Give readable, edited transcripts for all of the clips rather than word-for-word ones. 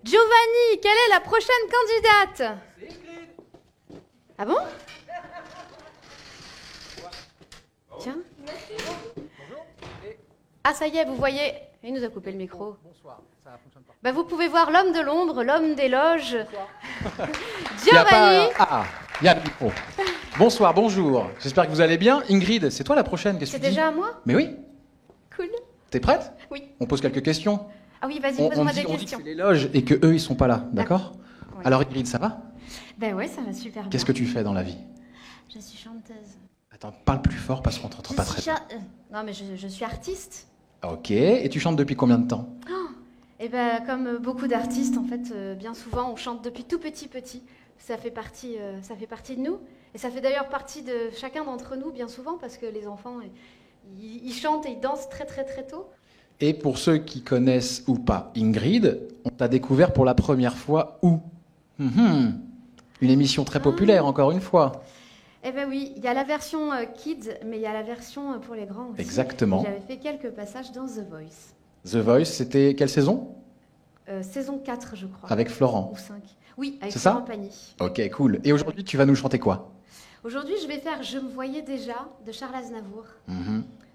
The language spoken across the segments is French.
Giovanni, quelle est la prochaine candidate? C'est Ingrid. Ah bon? Tiens. Bonjour. Ah, ça y est, vous voyez, il nous a coupé le micro. Bonsoir, ça ne fonctionne pas. Bah, vous pouvez voir l'homme de l'ombre, l'homme des loges. Giovanni. Giovanni. Il y a le micro. Bonsoir, bonjour. J'espère que vous allez bien. Ingrid, c'est toi la prochaine, qu'est-ce que C'est tu dis? déjà à moi? Mais oui. Cool. T'es prête? Oui. On pose quelques questions. Ah oui, vas-y, On pose-moi dit des que questions. c'est l'éloge et que eux ils sont pas là, d'accord? Ouais. Alors Ingrid, ça va? Ben ouais, ça va super bien. Qu'est-ce que tu fais dans la vie? Je suis chanteuse. Attends, parle plus fort parce qu'on t'entend pas très bien. Non, mais je suis artiste. Ok, et tu chantes depuis combien de temps? Et ben, comme beaucoup d'artistes, en fait, bien souvent, on chante depuis tout petit. Ça fait partie de nous. Et ça fait d'ailleurs partie de chacun d'entre nous, bien souvent, parce que les enfants, ils chantent et ils dansent très tôt. Et pour ceux qui connaissent ou pas Ingrid, on t'a découvert pour la première fois où? Une émission très populaire, encore une fois. Eh ben oui, il y a la version kids, mais il y a la version pour les grands aussi. Exactement. J'avais fait quelques passages dans The Voice. The Voice, c'était quelle saison? Saison 4, je crois. Avec Florent. Ou 5. Oui, avec C'est ça? Florent Pagny. Ok, cool. Et aujourd'hui, tu vas nous chanter quoi? Aujourd'hui, je vais faire Je me voyais déjà de Charles Aznavour.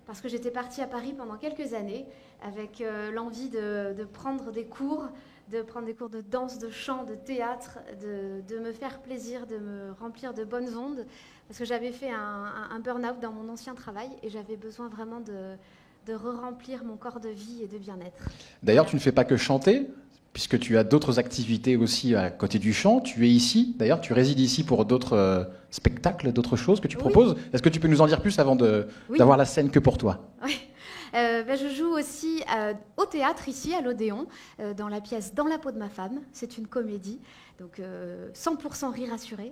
Parce que j'étais partie à Paris pendant quelques années avec l'envie de prendre des cours, de danse, de chant, de théâtre, de me faire plaisir, de me remplir de bonnes ondes. Parce que j'avais fait un burn-out dans mon ancien travail et j'avais besoin vraiment de re-remplir mon corps de vie et de bien-être. D'ailleurs, tu ne fais pas que chanter, puisque tu as d'autres activités aussi à côté du chant. Tu es ici, d'ailleurs, tu résides ici pour d'autres spectacles, d'autres choses que tu proposes. Est-ce que tu peux nous en dire plus avant d'avoir la scène que pour toi? Oui. Je joue aussi au théâtre ici, à l'Odéon, dans la pièce Dans la peau de ma femme. C'est une comédie, donc 100% rire assuré.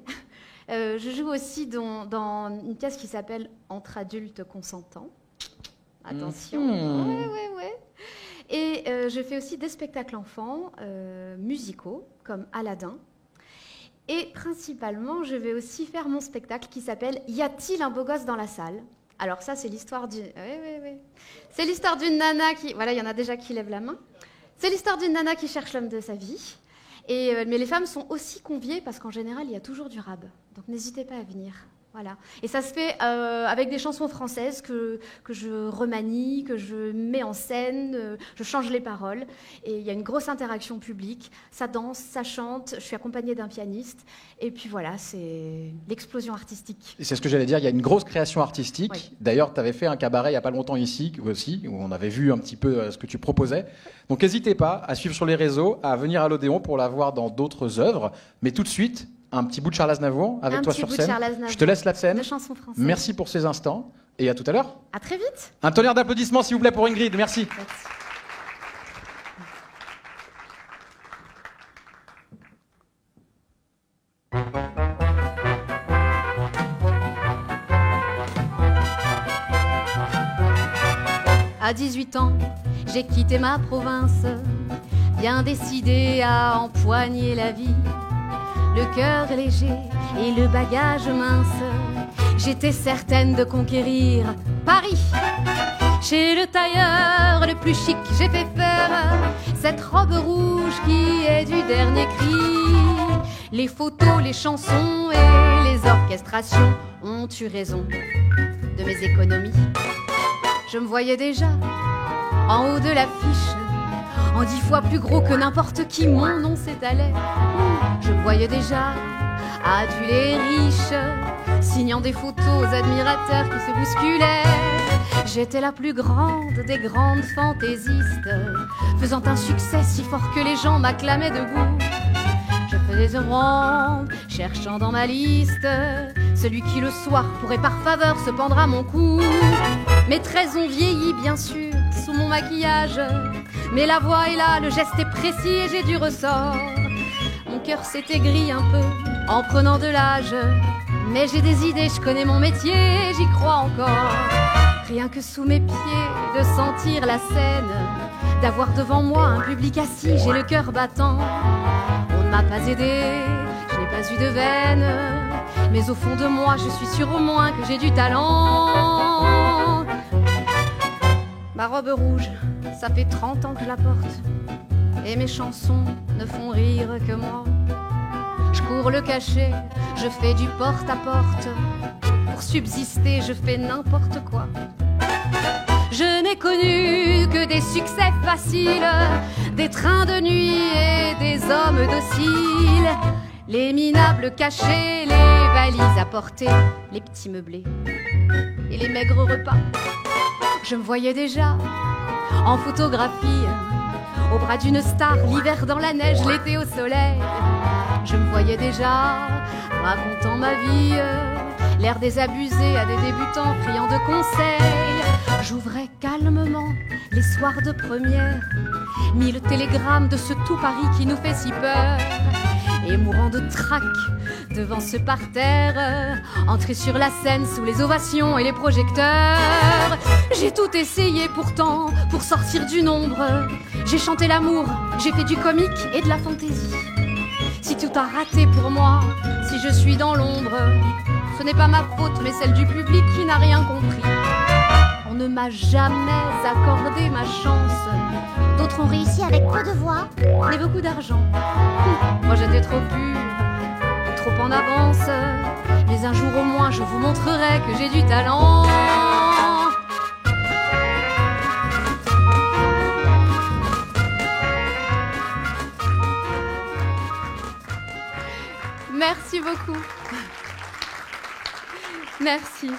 Je joue aussi dans une pièce qui s'appelle Entre adultes consentants. Attention. Ouais. Et je fais aussi des spectacles enfants, musicaux, comme Aladdin. Et principalement, je vais aussi faire mon spectacle qui s'appelle Y a-t-il un beau gosse dans la salle? Alors ça, c'est l'histoire d'une... Oui. C'est l'histoire d'une nana qui... Voilà, il y en a déjà qui lèvent la main. C'est l'histoire d'une nana qui cherche l'homme de sa vie. Mais les femmes sont aussi conviées parce qu'en général, il y a toujours du rab. Donc n'hésitez pas à venir. Voilà. Et ça se fait avec des chansons françaises que je remanie, que je mets en scène, je change les paroles. Et il y a une grosse interaction publique. Ça danse, ça chante. Je suis accompagnée d'un pianiste. Et puis voilà, c'est l'explosion artistique. C'est ce que j'allais dire, il y a une grosse création artistique. Oui. D'ailleurs, tu avais fait un cabaret il n'y a pas longtemps ici aussi, où on avait vu un petit peu ce que tu proposais. Donc n'hésitez pas à suivre sur les réseaux, à venir à l'Odéon pour la voir dans d'autres œuvres. Mais tout de suite, un petit bout de Charles Aznavour avec toi sur scène. Je te laisse la scène. De chansons françaises. Merci pour ces instants et à tout à l'heure. À très vite. Un tonnerre d'applaudissements s'il vous plaît pour Ingrid. Merci. Merci. À 18 ans, j'ai quitté ma province, bien décidée à empoigner la vie. Le cœur léger et le bagage mince, j'étais certaine de conquérir Paris. Chez le tailleur le plus chic, j'ai fait faire cette robe rouge qui est du dernier cri. Les photos, les chansons et les orchestrations ont eu raison de mes économies. Je me voyais déjà en haut de l'affiche, en 10 fois plus gros que n'importe qui, mon nom s'étalait. Je me voyais déjà aduler riche, signant des photos aux admirateurs qui se bousculaient. J'étais la plus grande des grandes fantaisistes, faisant un succès si fort que les gens m'acclamaient debout. Je faisais un ronde, cherchant dans ma liste celui qui le soir pourrait par faveur se pendre à mon cou. Mes traits ont vieilli bien sûr sous mon maquillage, mais la voix est là, le geste est précis et j'ai du ressort. Mon cœur s'est aigri un peu en prenant de l'âge, mais j'ai des idées, je connais mon métier, j'y crois encore. Rien que sous mes pieds, de sentir la scène, d'avoir devant moi un public assis, j'ai le cœur battant. On ne m'a pas aidé, je n'ai pas eu de veine, mais au fond de moi, je suis sûre au moins que j'ai du talent. Ma robe rouge, ça fait 30 ans que je la porte, et mes chansons ne font rire que moi. Je cours le cachet, je fais du porte-à-porte. Pour subsister, je fais n'importe quoi. Je n'ai connu que des succès faciles, des trains de nuit et des hommes dociles, les minables cachets, les valises à porter, les petits meublés et les maigres repas. Je me voyais déjà en photographie, au bras d'une star, l'hiver dans la neige, l'été au soleil. Je me voyais déjà racontant ma vie, l'air désabusé à des débutants friands de conseils. J'ouvrais calmement les soirs de première, 1000 télégrammes de ce tout Paris qui nous fait si peur. Et mourant de trac devant ce parterre, entrer sur la scène sous les ovations et les projecteurs. J'ai tout essayé pourtant pour sortir du nombre. J'ai chanté l'amour, j'ai fait du comique et de la fantaisie. Si tout a raté pour moi, si je suis dans l'ombre, ce n'est pas ma faute mais celle du public qui n'a rien compris. On ne m'a jamais accordé ma chance. D'autres ont réussi avec peu de voix et beaucoup d'argent. Moi j'étais trop pure, trop en avance. Mais un jour au moins je vous montrerai que j'ai du talent. Merci beaucoup. Merci.